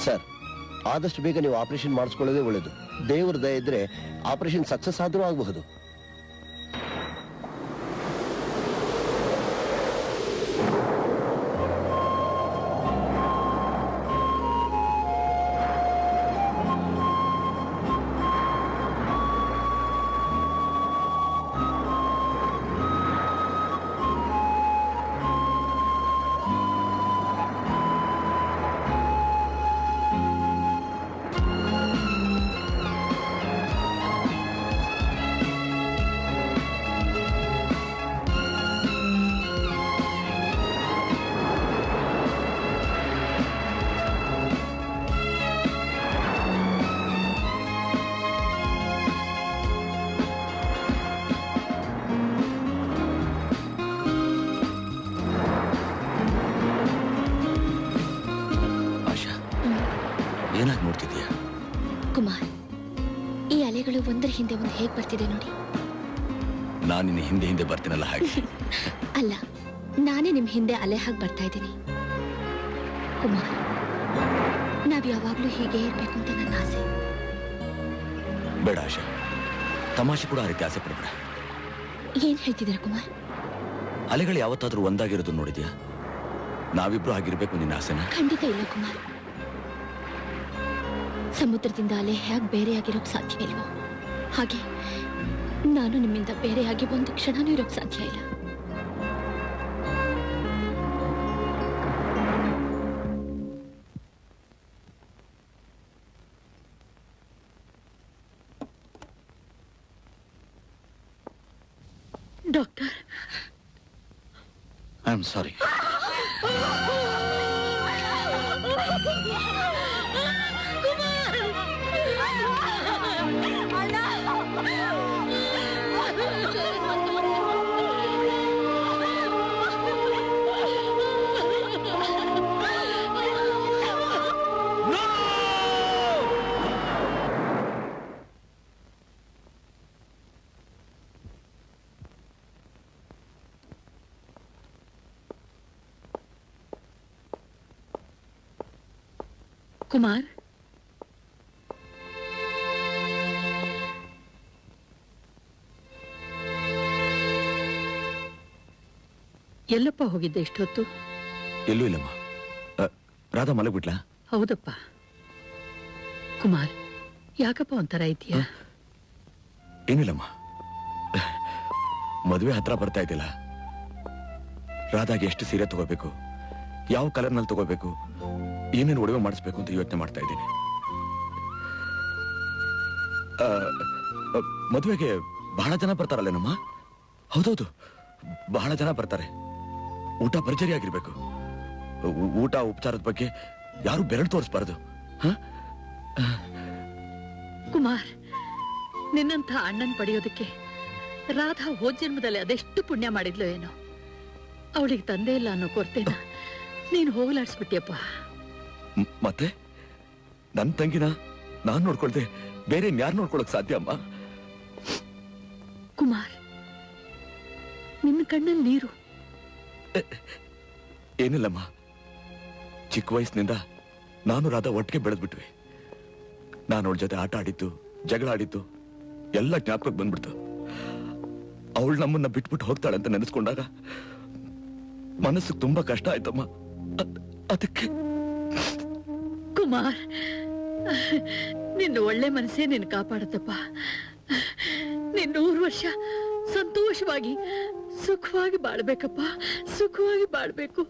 Sir, ಆದಷ್ಟು ಬೇಗ ನೀವು ಆಪರೇಷನ್ ಮಾಡಿಸ್ಕೊಳ್ಳೋದೇ ಒಳ್ಳೇದು. ದೇವ್ರ ದಯ ಇದ್ರೆ ಆಪರೇಷನ್ ಸಕ್ಸಸ್ ಆದ್ರೂ ಆಗಬಹುದು. ಏನಾಗಿ ನೋಡ್ತಿದ್ಯಾ? ಕುಮಾರ್, ಈ ಅಲೆಗಳು ಒಂದರ ಹಿಂದೆ ಒಂದು ಹೇಗೆ ಬರ್ತಿದೆ ನೋಡಿ. ನಾನು ನಿನ್ನ ಹಿಂದೆ ಹಿಂದೆ ಬರ್ತೀನಲ್ಲ ಹಾಗೆ. ಅಲ್ಲ, ನಾನೇ ನಿಮ್ ಹಿಂದೆ ಅಲೆ ಹಾಗೆ ಬರ್ತಾ ಇದ್ದೀನಿ. ಕುಮಾರ್, ನಾವ್ ಯಾವಾಗ್ಲೂ ಹೀಗೆ ಇರ್ಬೇಕು ಅಂತ ನನ್ನ ಆಸೆ. ಬೇಡ ಆಶಾ, ತಮಾಷೆ ಕೂಡ ಆ ರೀತಿ ಆಸೆ ಪಡಬೇಡ. ಏನ್ ಹೇಳ್ತಿದ್ದೀರಾ ಕುಮಾರ್? ಅಲೆಗಳು ಯಾವತ್ತಾದ್ರೂ ಒಂದಾಗಿರೋದು ನೋಡಿದ್ಯಾ? ನಾವಿಬ್ರು ಆಗಿರ್ಬೇಕು ನಿನ್ನ ಆಸೆನ? ಖಂಡಿತ ಇಲ್ಲ ಕುಮಾರ್. ಸಮುದ್ರದಿಂದ ಅಲೆ ಹೇಗೆ ಬೇರೆಯಾಗಿರೋಕ್ ಸಾಧ್ಯ ಇಲ್ವೋ ಹಾಗೆ ನಾನು ನಿಮ್ಮಿಂದ ಬೇರೆಯಾಗಿ ಒಂದು ಕ್ಷಣನೂ ಇರೋಕ್ ಸಾಧ್ಯ ಇಲ್ಲ. Doctor, I am sorry. Kumar, ಎಲ್ಲಪ್ಪ ಹೋಗಿದ್ದೆ ಇಷ್ಟೊತ್ತು? ಎಲ್ಲೂ ಇಲ್ಲಮ್ಮ. ರಾಧಾ ಮಲಗ್ಬಿಟ್ಲಾ? ಹೌದಪ್ಪ. ಕುಮಾರ್, ಯಾಕಪ್ಪ ಒಂಥರ ಇದೆಯಾ? ಏನಿಲ್ಲಮ್ಮ, ಮದುವೆ ಹತ್ರ ಬರ್ತಾ ಇದ್ದಿಲ್ಲ. ರಾಧಾಗೆ ಎಷ್ಟು ಸೀರೆ ತಗೋಬೇಕು, ಯಾವ ಕಲರ್ನಲ್ಲಿ ತಗೋಬೇಕು, ಏನೇನು ಒಡವೆ ಮಾಡಿಸ್ಬೇಕು ಅಂತ ಯೋಚನೆ ಮಾಡ್ತಾ ಇದ್ದೀನಿ. ಮದುವೆಗೆ ಬಹಳ ಜನ ಬರ್ತಾರಲ್ಲೇನಮ್ಮ? ಹೌದೌದು, ಬಹಳ ಜನ ಬರ್ತಾರೆ. ಊಟ ಭರ್ಜರಿ ಆಗಿರ್ಬೇಕು. ಊಟ ಉಪಚಾರದ ಬಗ್ಗೆ ಯಾರು ಬೆರಳು ತೋರಿಸ್ಬಾರ್ದು. ಕುಮಾರ್, ನಿನ್ನಂಥ ಅಣ್ಣನ್ ಪಡೆಯೋದಕ್ಕೆ ರಾಧಾ ಹೋದ ಜನ್ಮದಲ್ಲಿ ಅದೆಷ್ಟು ಪುಣ್ಯ ಮಾಡಿದ್ಲು ಏನೋ. ಅವಳಿಗೆ ತಂದೆ ಇಲ್ಲ ಅನ್ನೋ ಕೊರತೆನ ನೀನು ಹೋಗಲಾಡಿಸ್ಬಿಟ್ಟಿಯಪ್ಪ. ಮತ್ತೆ ನನ್ನ ತಂಗಿನ ನಾನ್ ನೋಡ್ಕೊಳ್ದೆ ಬೇರೆ ಯಾರು ನೋಡ್ಕೊಳಕ್ ಸಾಧ್ಯ ಅಮ್ಮ? ಕುಮಾರ್, ನಿನ್ನ ಕಣ್ಣಲ್ಲಿ ನೀರು. ಏನಿಲ್ಲಮ್ಮ, ಚಿಕ್ಕ ವಯಸ್ಸಿನಿಂದ ನಾನು ರಾಧಾ ಒಟ್ಟಿಗೆ ಬೆಳೆದ್ಬಿಟ್ವಿ. ನಾನು ಅವಳ ಜೊತೆ ಆಟ ಆಡಿದ್ದು, ಜಗಳ ಆಡಿದ್ದು ಎಲ್ಲ ಜ್ಞಾಪಕಕ್ಕೆ ಬಂದ್ಬಿಡ್ತು. ಅವಳು ನಮ್ಮನ್ನ ಬಿಟ್ಬಿಟ್ಟು ಹೋಗ್ತಾಳೆ ಅಂತ ನೆನೆಸ್ಕೊಂಡಾಗ ಮನಸ್ಸು ತುಂಬಾ ಕಷ್ಟ ಆಯ್ತಮ್ಮ. ಅದಕ್ಕೆ ಕುಮಾರ್, ನಿನ್ನ ಒಳ್ಳೆ ಮನಸ್ಸೇ ನಿನ್ನ ಕಾಪಾಡುತ್ತಪ್ಪ. ನೀನ್ 100 ವರ್ಷ ಸಂತೋಷವಾಗಿ ಸುಖವಾಗಿ ಬಾಳ್ಬೇಕಪ್ಪ, ಸುಖವಾಗಿ ಬಾಳ್ಬೇಕು.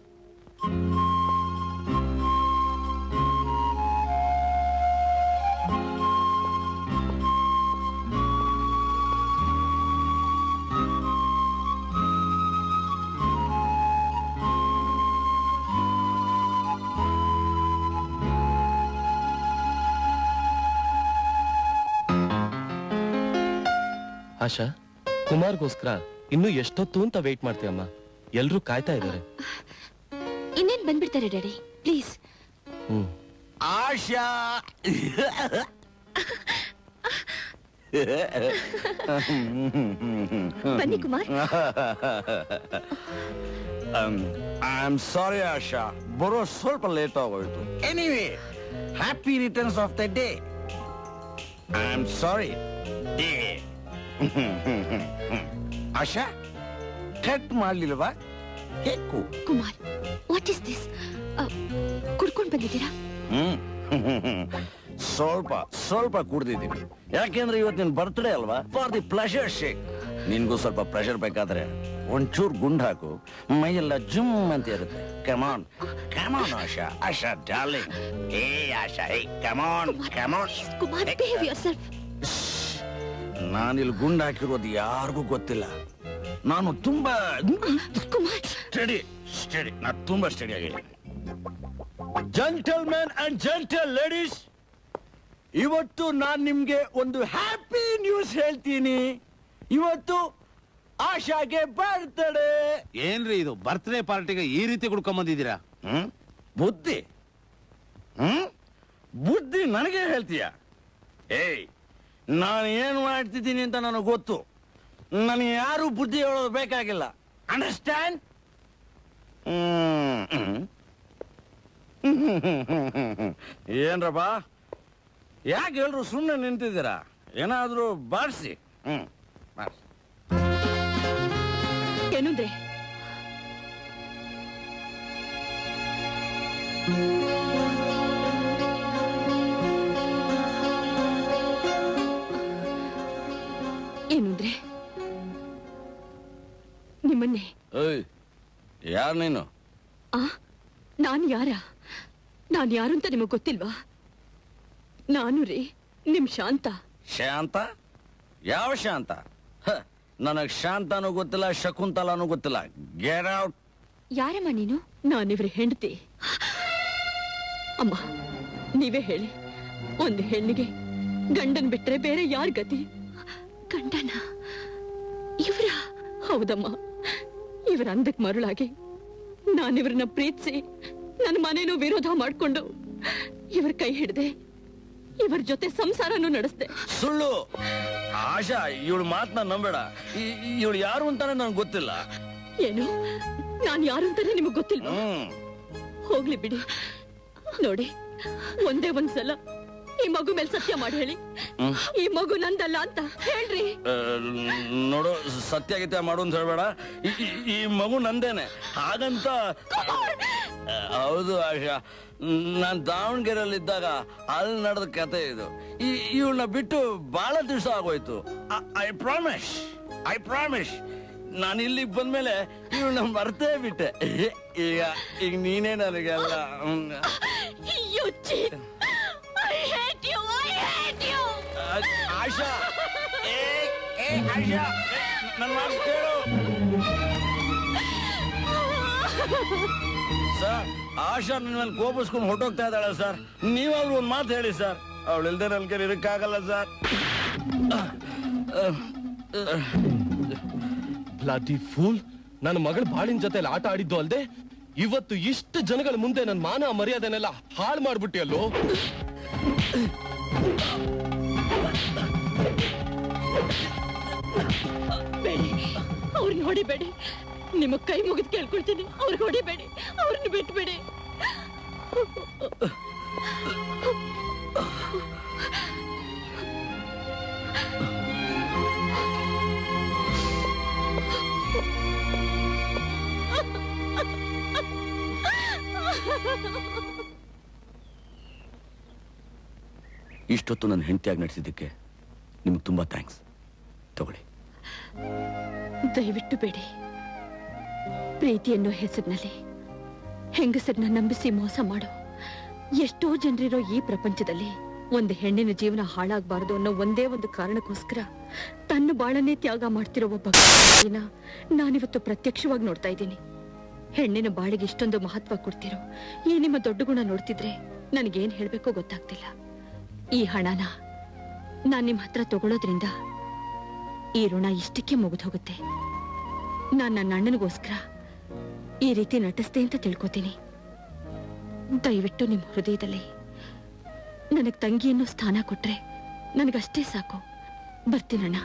ಆಶಾ, ಕುಮಾರ್ಗೋಸ್ಕರ ಇನ್ನು ಎಷ್ಟೊತ್ತು ಅಂತ ವೇಟ್ ಮಾಡ್ತೀಯಮ್ಮ? ಎಲ್ರೂ ಕಾಯ್ತಾ ಇದ್ದಾರೆ. ಇನ್ನೇನ್ ಬಂದ್ಬಿಡ್ತಾರೆ ಡ್ಯಾಡಿ, ಪ್ಲೀಸ್. ಆಶಾ, ಬನ್ನಿ Kumar. I am sorry Asha, ಬರೋ ಸ್ವಲ್ಪ ಲೇಟ್ ಆಗೋಯ್ತು. Anyway, happy returns of the day. I am sorry. Asha, cut ಮಾಡ್ಲಿಲ್ವಾ? ಹೇಕು ಕುಮಾರ್, ವಾಟ್ ಇಸ್ ದಿಸ್? ಕುಡ್ಕೊಂಡ್ ಬಂದಿದ್ದೀರಾ? ಸ್ವಲ್ಪ ಕುಡ್ದಿದ್ದೀನಿ. ಯಾಕೆಂದ್ರೆ ಇವತ್ತು ನಿನ್ ಬರ್ತ್ಡೇ ಅಲ್ವಾ, ಫಾರ್ ದಿ ಪ್ಲೆಷರ್ ಶೇಕ್. ನಿನ್ಗೂ ಸ್ವಲ್ಪ ಪ್ರೆಷರ್ ಬೇಕಾದ್ರೆ ಒಂಚೂರು ಗುಂಡ್ ಹಾಕು, ಮೈಯೆಲ್ಲ ಜುಮ್ ಅಂತ ಇರುತ್ತೆ. Come on come on Asha darling. ಏ Asha, hey come on come on. Kumar, behave yourself. ನಾನಿಲ್ಲಿ ಗುಂಡ್ ಹಾಕಿರೋದು ಯಾರಿಗೂ ಗೊತ್ತಿಲ್ಲ. ನಾನು ತುಂಬಾ ಕುಮಾರ್, ಸ್ಟಡಿ. ನಾನು ತುಂಬಾ ಸ್ಟಡಿ ಆಗಿದ್ದೀನಿ. ಜೆಂಟಲ್ಮೆನ್ ಅಂಡ್ ಜೆಂಟಲ್ ಲೇಡೀಸ್, ಇವತ್ತು ನಾನ್ ನಿಮ್ಗೆ ಒಂದು ಹ್ಯಾಪಿ ನ್ಯೂಸ್ ಹೇಳ್ತೀನಿ. ಇವತ್ತು ಆಶಾಗೆ ಬರ್ತಡೇ. ಏನ್ರಿ ಇದು ಬರ್ತ್ಡೇ ಪಾರ್ಟಿಗೆ ಈ ರೀತಿ ಕುಡ್ಕೊಂಡ್ ಬಂದಿದ್ದೀರಾ? ಬುದ್ಧಿ ಬುದ್ಧಿ ನನಗೆ ಹೇಳ್ತೀಯ? ಏಯ್, ನಾನು ಏನ್ ಮಾಡ್ತಿದ್ದೀನಿ ಅಂತ ನನಗೆ ಗೊತ್ತು. ನನಗೆ ಯಾರು ಬುದ್ಧಿ ಹೇಳೋದು ಬೇಕಾಗಿಲ್ಲ. ಅಂಡರ್ಸ್ಟ್ಯಾಂಡ್? ಏನ್ರಪ್ಪ, ಯಾಕೆ ಎಲ್ರು ಸುಮ್ಮನೆ ನಿಂತಿದ್ದೀರಾ? ಏನಾದ್ರೂ ಬಾರಿಸಿ. ಬಾರಿಸಿ. ಏನಂದ್ರೆ ಏನಂದ್ರೆ ನಿಮ್ಮನ್ನೇ. ಏಯ್, ಯಾರು ನೀನು? ನಾನು ಯಾರು ಅಂತ ನಿಮಗ್ ಗೊತ್ತಿಲ್ವಾ? ನಾನು ರೀ ನಿಮ್ ಶಾಂತ. ಶಾಂತ? ಯಾವ ಶಾಂತ? ನನಗ್ ಶಾಂತನೂ ಗೊತ್ತಿಲ್ಲ, ಶಕುಂತಲಾನು ಗೊತ್ತಿಲ್ಲ. Get out. ಯಾರಮ್ಮ ನೀನು? ನಾನಿವ್ರ ಹೆಂಡತಿ. ಅಮ್ಮ, ನೀವೇ ಹೇಳಿ, ಒಂದು ಹೆಣ್ಣಿಗೆ ಗಂಡನ್ ಬಿಟ್ರೆ ಬೇರೆ ಯಾರ್ ಗತಿ? ಗಂಡನ? ಇವ್ರ? ಹೌದಮ್ಮ, ಇವ್ರ ಅಂದಕ್ ಮರುಳಾಗಿ ನಾನಿವ್ರನ್ನ ಪ್ರೀತಿಸಿ ನನ್ನ ಮನೇನೂ ವಿರೋಧ ಮಾಡ್ಕೊಂಡು ಇವ್ರ ಕೈ ಹಿಡ್ದೆ, ಇವ್ರ ಜೊತೆ ಸಂಸಾರನೂ ನಡೆಸ್ದೆ. ಸುಳ್ಳು ಆಶಾ, ಇವಳು ಮಾತನ್ನ ನಂಬೇಡ. ಇವಳು ಯಾರು ಅಂತಾನೆ ನನಗೆ ಗೊತ್ತಿಲ್ಲ. ಏನು? ನಾನ್ ಯಾರು ಅಂತಾನೆ ನಿಮಗ್ ಗೊತ್ತಿಲ್ವಾ? ಹೋಗ್ಲಿ ಬಿಡಿ. ನೋಡಿ, ಒಂದೇ ಒಂದ್ಸಲ ಈ ಮಗು ಮೇಲೆ ಸತ್ಯ ಮಾಡಿ ಹೇಳಿ, ಈ ಮಗು ನಂದಲ್ಲ ಅಂತ ಹೇಳ್ರಿ. ನೋಡು, ಸತ್ಯಗೀತೆ ಮಾಡು ಅಂತ ಹೇಳ್ಬೇಡ. ಈ ಮಗು ನಂದೇನೆ, ಹಾಗಂತ. ಹೌದು ಆಶಾ, ನಾನ್ ದಾವಣಗೆರೆಯಲ್ಲಿದ್ದಾಗ ಅಲ್ಲಿ ನಡೆದ ಕತೆ ಇದು. ಇವಳನ್ನ ಬಿಟ್ಟು ಬಹಳ ದಿವಸ ಆಗೋಯ್ತು. ಐ ಪ್ರಾಮಿಸ್ ನಾನು ಇಲ್ಲಿಗೆ ಬಂದ್ಮೇಲೆ ಇವಳನ್ನ ಮರ್ತೇ ಬಿಟ್ಟೆ. ಈಗ ನೀನೇ ನನಗೆಲ್ಲ. ಆಶಾ, ಆಶಾ, ನನ್ನ ಮಾತು ಕೇಳು. ಸರ್, ಆಶಾ ನನ್ನ ಮೇಲೆ ಕೋಪಿಸ್ಕೊಂಡು ಹೊರಟೋಗ್ತಾ ಇದ್ದಾಳೆ ಸರ್. ನೀವಾದ್ರೂ ಒಂದು ಮಾತು ಹೇಳಿ ಸರ್. ಅವಳಿಲ್ದೆ ನನ್ನ ಕೈ ಇರಕ್ಕಾಗಲ್ಲ ಸರ್. ಬ್ಲಡಿ ಫೂಲ್, ನನ್ನ ಮಗಳ ಬಾಳಿನ ಜೊತೆಲಿ ಆಟ ಆಡಿದ್ದು ಅಲ್ದೆ ಇವತ್ತು ಇಷ್ಟು ಜನಗಳ ಮುಂದೆ ನನ್ನ ಮಾನ ಮರ್ಯಾದೆನೆಲ್ಲ ಹಾಳು ಮಾಡ್ಬಿಟ್ಟಿ ಅಲ್ಲೋ. ಬೇಡಿ, ಅವ್ರನ್ನ ಹೊಡಿಬೇಡಿ. ನಿಮಗ್ ಕೈ ಮುಗಿದ್ ಕೇಳ್ಕೊಳ್ತೀನಿ, ಅವ್ರಿಗೆ ಹೊಡಿಬೇಡಿ, ಅವ್ರನ್ನ ಬಿಟ್ಬೇಡಿ. ಇಷ್ಟೊತ್ತು ನನ್ನ ಹೆಂಡತಿಯಾಗಿ ನಡೆಸಿದ್ದಕ್ಕೆ ನಿಮ್ಗೆ ತುಂಬಾ ಥ್ಯಾಂಕ್ಸ್. ತಗೊಳ್ಳಿ. ದಯವಿಟ್ಟು ಬೇಡಿ. ಪ್ರೀತಿ ಅನ್ನೋ ಹೆಸರಿನಲ್ಲಿ ಹೆಂಗಸರನ್ನ ನಂಬಿಸಿ ಮೋಸ ಮಾಡೋ ಎಷ್ಟೋ ಜನರಿರೋ ಈ ಪ್ರಪಂಚದಲ್ಲಿ ಒಂದು ಹೆಣ್ಣಿನ ಜೀವನ ಹಾಳಾಗಬಾರದು ಅನ್ನೋ ಒಂದೇ ಒಂದು ಕಾರಣಕ್ಕೋಸ್ಕರ ತನ್ನ ಬಾಳನ್ನೇ ತ್ಯಾಗ ಮಾಡ್ತಿರೋ ಒಬ್ಬ ನಾನಿವತ್ತು ಪ್ರತ್ಯಕ್ಷವಾಗಿ ನೋಡ್ತಾ ಇದ್ದೀನಿ. ಹೆಣ್ಣಿನ ಬಾಳಿಗೆ ಇಷ್ಟೊಂದು ಮಹತ್ವ ಕೊಡ್ತಿರೋ ಈ ನಿಮ್ಮ ದೊಡ್ಡ ಗುಣ ನೋಡ್ತಿದ್ರೆ ನನಗೇನ್ ಹೇಳ್ಬೇಕೋ ಗೊತ್ತಾಗ್ತಿಲ್ಲ. ಈ ಹಣನ ನಾನ್ ನಿಮ್ ಹತ್ರ ತಗೊಳ್ಳೋದ್ರಿಂದ ಈ ಋಣ ಇಷ್ಟಕ್ಕೆ ಮುಗಿದು ಹೋಗುತ್ತೆ. ನಾನ್ ನನ್ನ ಅಣ್ಣನಿಗೋಸ್ಕರ ಈ ರೀತಿ ನಟಿಸ್ದೆ ಅಂತ ತಿಳ್ಕೊತೀನಿ. ದಯವಿಟ್ಟು ನಿಮ್ ಹೃದಯದಲ್ಲಿ ನನಗ್ ತಂಗಿ ಅನ್ನೋ ಸ್ಥಾನ ಕೊಟ್ರೆ ನನಗಷ್ಟೇ ಸಾಕು. ಬರ್ತೀನಣ್ಣ.